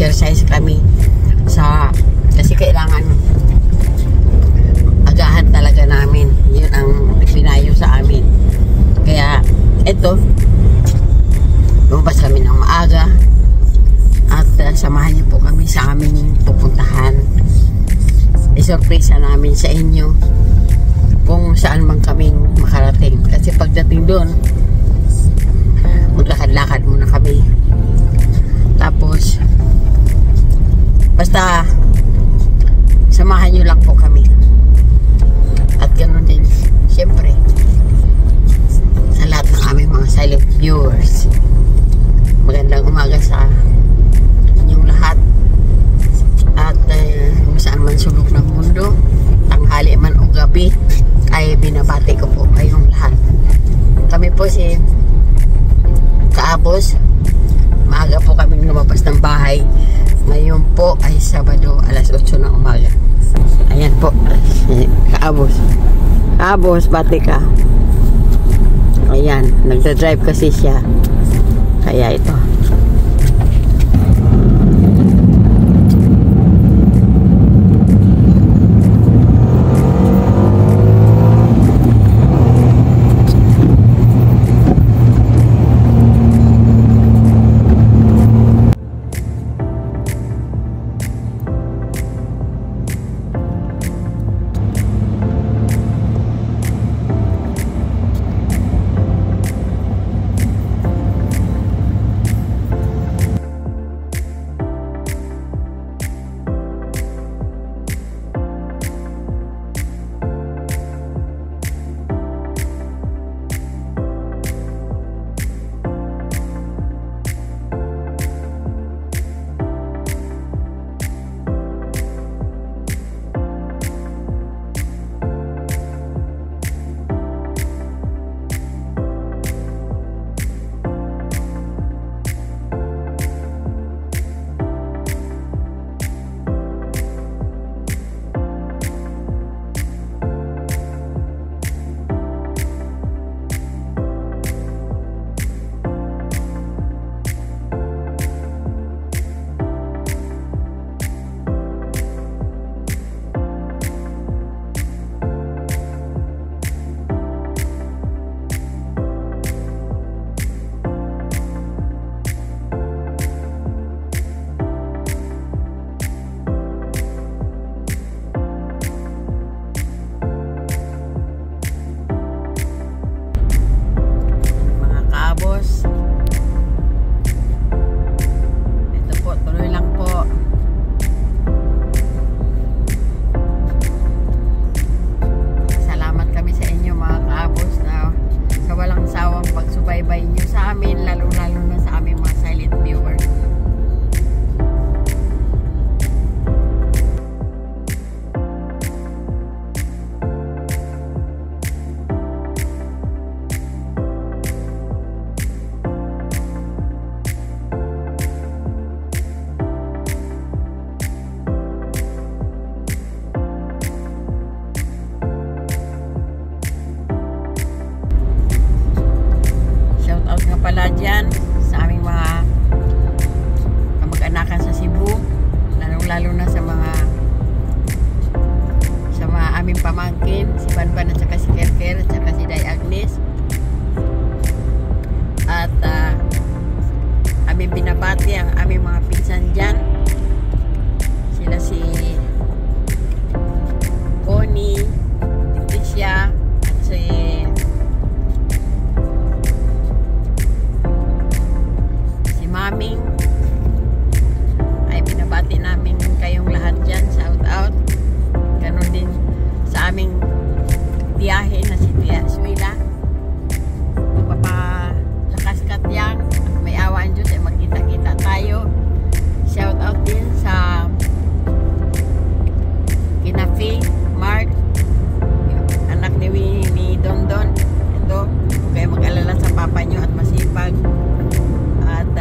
mag-exercise kami kasi kailangan agahan talaga namin. Yun ang pinayo sa amin. Kaya ito, lumabas kami ng maaga at samahan niyo po kami sa aming pupuntahan. Isurpresa namin sa inyo kung saan man kaming makarating. Kasi pagdating doon, maglakad-lakad muna kami. Tapos basta samahan nyo lang po kami. At ganoon din siyempre sa lahat ng aming mga silent viewers, magandang umaga sa inyong lahat. At kung saan man sulok ng mundo, tanghali man o gabi, ay binabati ko po kayong lahat. Kami po si Kaabos. Maaga po kaming lumabas ng bahay. Ngayon po ay Sabado, alas 8 ng umaga. Ayan po, Kaabos. Kaabos, bati ka. Ayan, nagda-drive kasi siya. Kaya ito. Pala dyan sa aming mga kamag-anakan sa Cebu, lalong-lalo na sa mga aming pamangkin, si Banban at saka si Kerker at saka si Day Agnes. At aming binabati ang aming mga pinsan dyan, sila si Connie, Leticia at si Maming. Ay binabati namin kayong lahat dyan, shout out. Ganon din sa aming tiyahin na si Tia Suila, magpapalakas katyang at may awa ang Diyos ay magkita-kita tayo. Shout out din sa Kinafi Mark, anak ni Dondon. Ito, huwag kayo mag-alala sa papa nyo at masipag at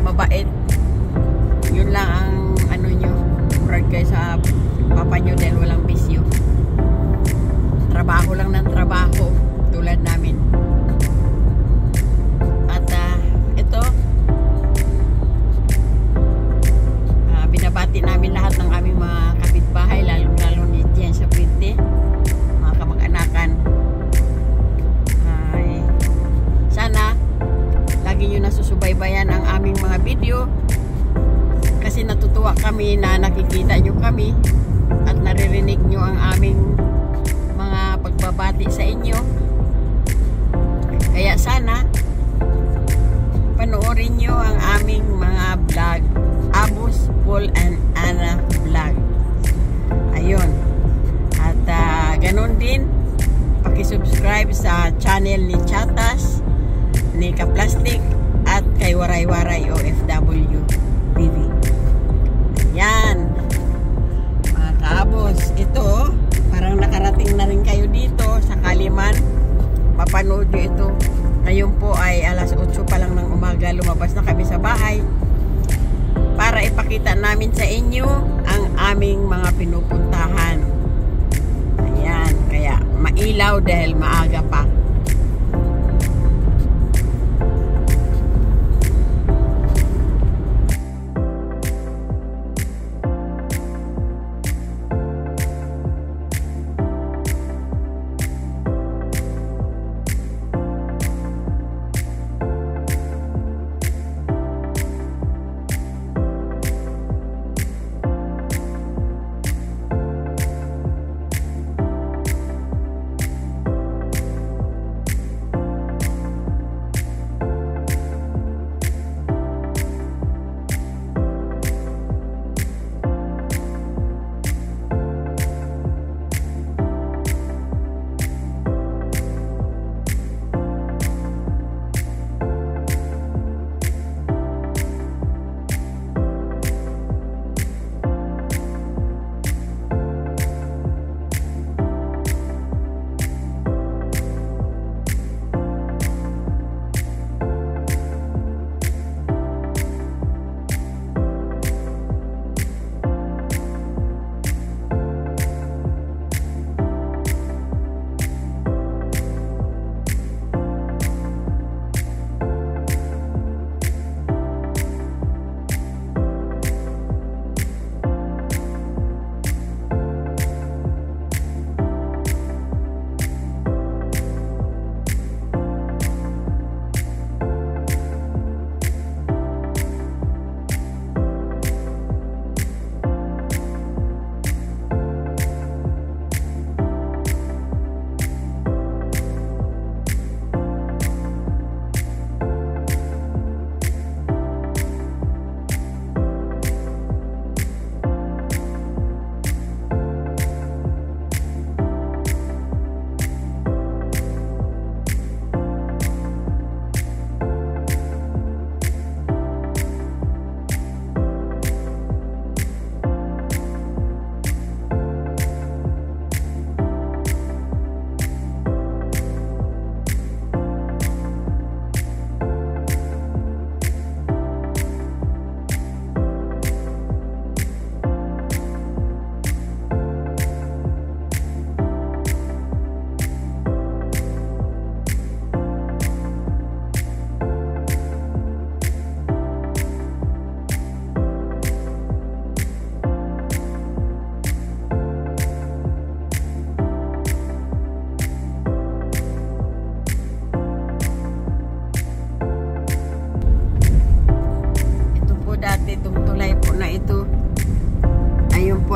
mabait. Yun lang ang ano nyo, proud kayo sa papa nyo dahil walang bisyo. Trabaho lang ng trabaho tulad namin. At ito natutuwa kami na nakikita nyo kami at naririnig nyo ang aming mga pagbabati sa inyo. Kaya sana panoorin nyo ang aming mga vlog, Abus, Paul and Anna vlog. Ayun. At ganun din, pakisubscribe sa channel ni Chatas, ni Kaplastic, at kay Waray-Waray OFW TV. Ayan. Mga kaabos, ito, parang nakarating na rin kayo dito sa Kaliman. Mapanood nyo ito. Ngayon po ay alas 8 pa lang ng umaga, lumabas na kami sa bahay para ipakita namin sa inyo ang aming mga pinupuntahan. Ayan, kaya mailaw dahil maaga pa.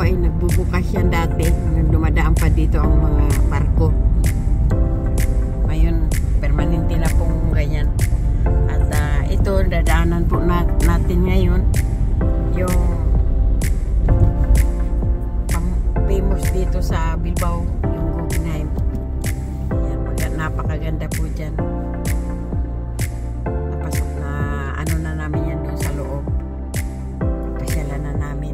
Ay nagbubukas yan dati nang dumadaan pa dito ang mga barko. Ngayon permanente na pong ganyan. At ito dadaanan po natin ngayon yung famous dito sa Bilbao, yung Guggenheim. Yan, napakaganda po dyan. Napasok na ano na namin yan doon sa loob. Pasyalan na namin.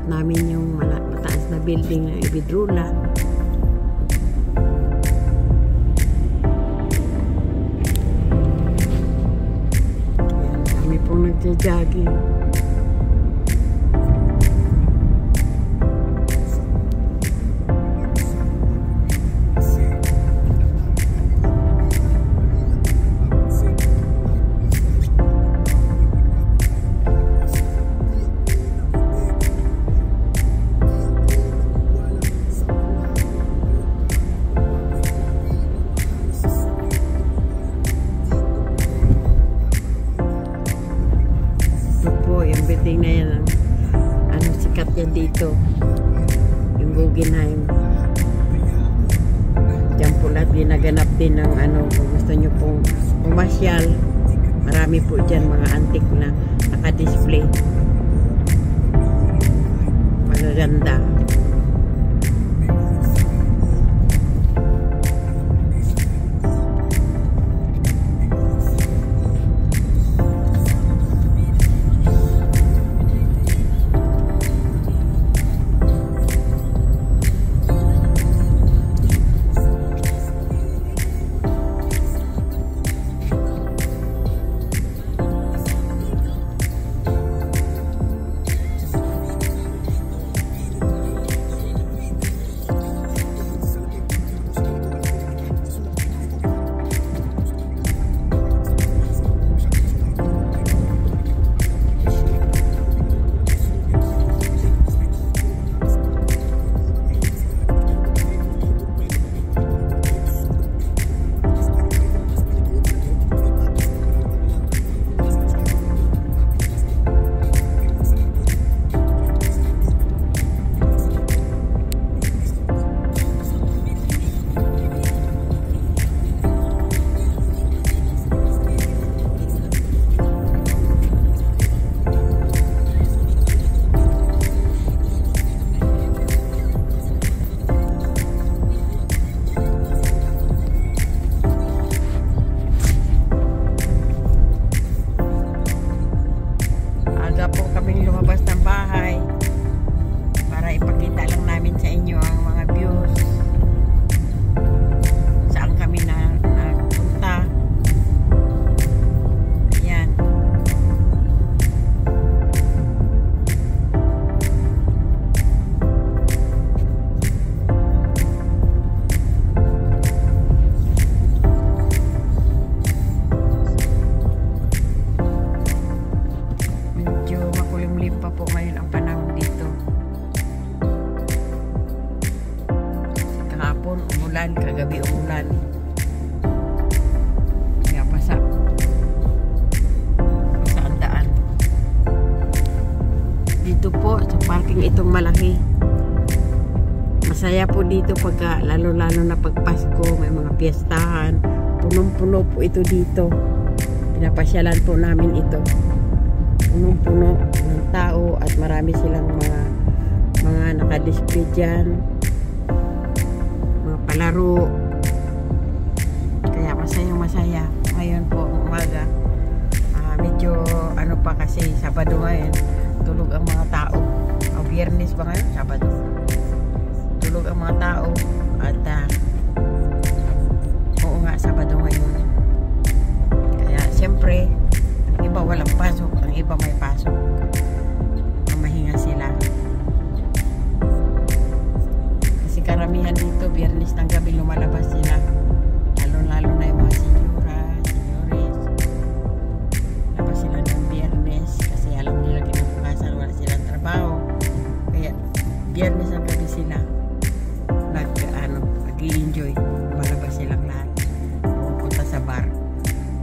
Namin yung mataas na building ng Ibidrula. Ayan, kami pong nagja-jogging. nagaganap din ng ano, kung gusto nyo pong umasyal, marami po dyan mga antique na naka-display. Magaganda. Kagabi umulan, kaya pasa ang daan dito po sa parking itong malaki. Masaya po dito pagka lalo na pag Pasko, may mga piyestahan, punong-puno po ito dito. Pinapasyalan po namin ito, punong-puno ng tao at marami silang mga nakadisplay dyan, palaro, kaya masaya ngayon po umaga. Medyo ano pa kasi Sabado ngayon, tulog ang mga tao, o Biyernes ba ngayon? Sabado, tulog ang mga tao at oo nga, Sabado ngayon, kaya siyempre ang iba walang pasok, ang iba may pasok, mahinga sila. Karamihan dito Biyernes ng gabi lumalabas sila, lalo na yung mga senyores, labas sila ng Biyernes kasi alam nila kinabukasan wala silang trabaho, kaya Biyernes ng gabi sila nag-i-enjoy, lumalabas silang lahat, pupunta sa bar,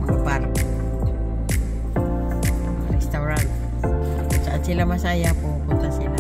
mga bar, mga restaurant, kung saan sila masaya pupunta sila.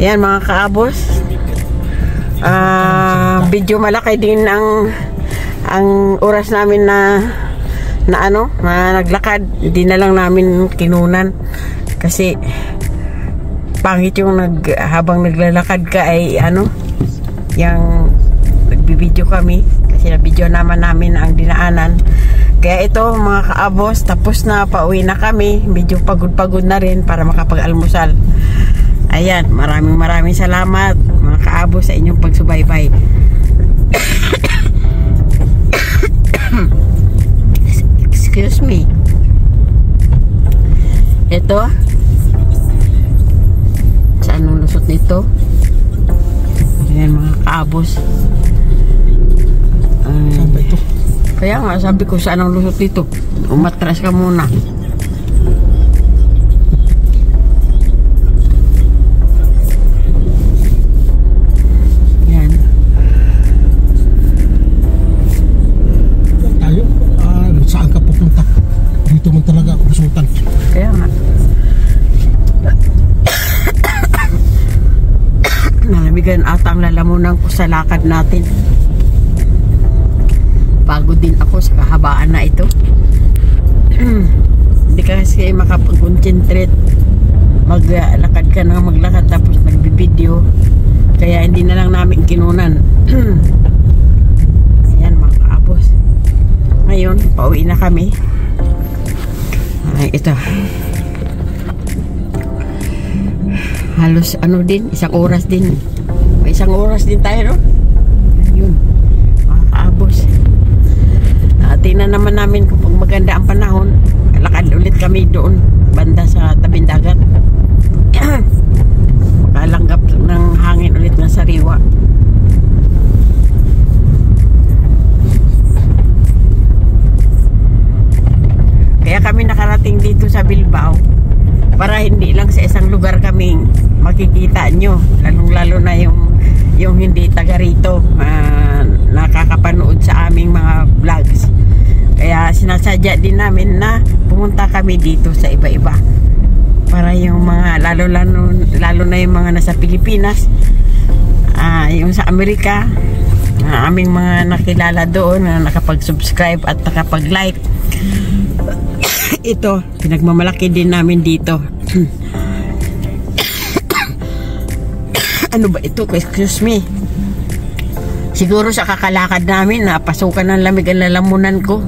Yan mga kaabos. Video malaki din ang oras namin na naglakad. Hindi na lang namin kinunan kasi pangit yung habang naglalakad ka ay yung nagbibideo kami kasi na-video namin ang dinaanan. Kaya ito mga kaabos, tapos na, pauwi na kami. Medyo pagod-pagod na rin para makapag-almusal. Ayan, maraming salamat mga kaabos sa inyong pagsubaybay. Excuse me. Ito, saan ang lusot nito? Ayan mga kaabos. Kaya nga sabi ko saan ang lusot dito. Umatras ka muna. Yan. Tayo, saan ka pupunta? Dito man talaga ako lusutan. Kaya nga. Nalamigan ata ang lalamunan ko sa lakad natin. Pagod din ako sa kahabaan na ito. Hindi ka kasi makapag-concentrate. Maglakad ka na maglakad tapos nagbibideo. Kaya hindi na lang namin kinunan. Ayan mga kaabos. Ngayon, pauwi na kami. Ay, ito. Halos din, isang oras din. May isang oras din tayo, no? Ayun, mga kaabos. Tingnan naman namin kung maganda ang panahon. Lakad ulit kami doon, banda sa tabing dagat. Makalanggap ng hangin ulit ng sariwa. Kaya kami nakarating dito sa Bilbao para hindi lang sa isang lugar kaming makikita nyo, lalong-lalo na yung hindi taga rito, nakakapanood sa aming mga vlogs. Kaya sinasadya din namin na pumunta kami dito sa iba-iba para yung mga lalo na yung mga nasa Pilipinas, yung sa Amerika, aming mga nakilala doon na nakapag-subscribe at nakapag-like. Ito, pinagmamalaki din namin dito. Ano ba ito? Excuse me. Siguro sa kakalakad namin napasukan ng lamig ang lalamunan ko.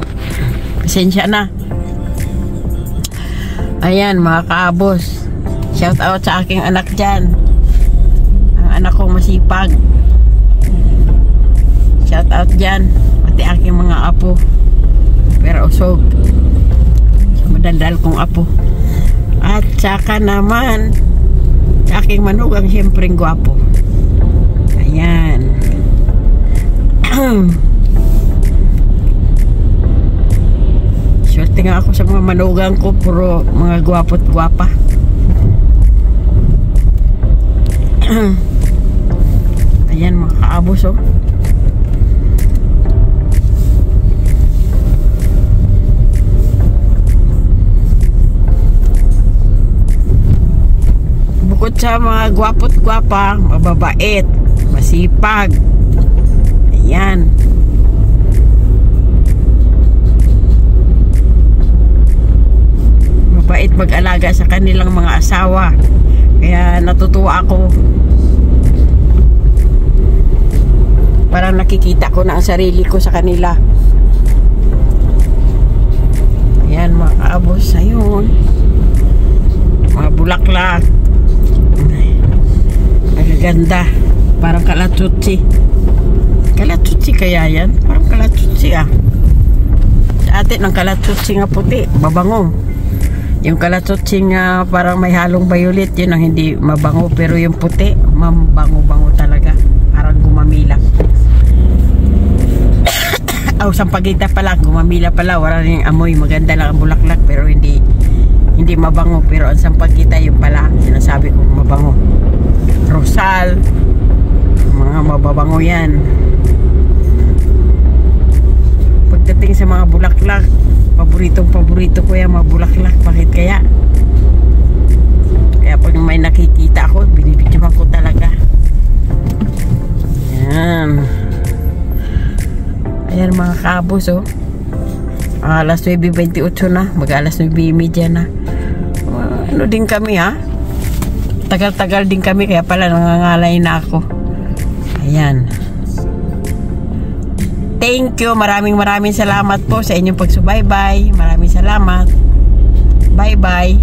Pasensya na. Ayan mga kaabos, shout out sa aking anak dyan, ang anak kong masipag. Shout out dyan, pati aking mga apo, pero usog, madandal kong apo. At saka naman sa aking manugang, siyempreng gwapo. Ayan. Swerte nga ako sa mga manugang ko, puro mga gwapo't gwapa. Ayan mga kaabos, oh. Bukod sa mga gwapo't gwapa, mababait, masipag. Ayan. Mabait mag-alaga sa kanilang mga asawa. Kaya natutuwa ako. Parang nakikita ko na ang sarili ko sa kanila. Ayan mga kaabos. Ayun. Mga bulaklak. Nagaganda. Parang kalatutsi. Kalatutsi kaya yan? Parang kalatutsi Sa atin ang kalatutsi nga puti, mabango. Yung kalatutsi nga parang may halong violet, yun ang hindi mabango. Pero yung puti, mabango-bango talaga. Parang gumamila. Sampagita pala, gumamila pala. Wala rin amoy, maganda lang ang bulaklak. Pero hindi mabango. Pero ang sampagita yung pala, sinasabi kong mabango. Rosal, mga mababango yan. Pagdating sa mga bulaklak, paborito ko yung mga bulaklak. Bakit kaya? Kaya pag may nakikita ako, binibidyohan ko talaga. Cabos, oh. Alas 9:28 na. Mag-alas 9:30 na. Ano din kami, ha? Tagal-tagal din kami, kaya pala nangangalay na ako. Ayan. Thank you. Maraming salamat po sa inyong pagsubaybay. Maraming salamat. Bye-bye.